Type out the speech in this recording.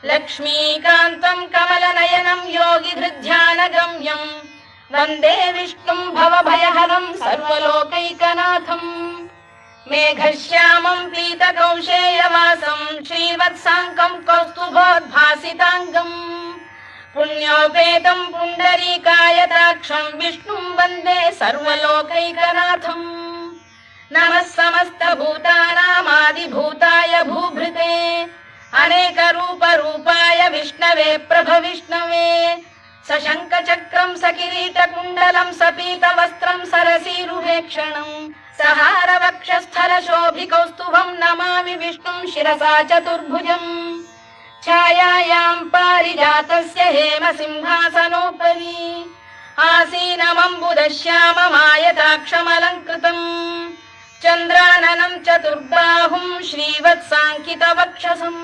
लक्ष्मीकान्तम् कमलनयनम् योगिहृद्ध्यानगम्यम् वन्दे विष्णुम् भवभयहरम् सर्वलोकैकनाथम् मेघश्यामम् पीतकौशेयवासम् श्रीवत्साङ्कम् कौस्तुभोद्भासिताङ्गम् पुण्योपेतम् पुण्डरीकायताक्षम् विष्णुम् वन्दे सर्वलोकैकनाथम् नमः समस्तभूतानामादिभूताय भूभृते अनेकरूपरूपाय विष्णवे प्रभविष्णवे सशङ्खचक्रम् सकिरीटकुण्डलम् सपीतवस्त्रम् सरसीरुहेक्षणम् सहारवक्षस्थलशोभिकौस्तुभम् नमामि विष्णुम् शिरसा चतुर्भुजम् छायायाम् पारिजातस्य हेमसिंहासनोपरि आसीनमम्बुदश्याममायताक्षमलङ्कृतम् चन्द्राननम् चतुर्बाहुम् श्रीवत्साङ्कितवक्षसम्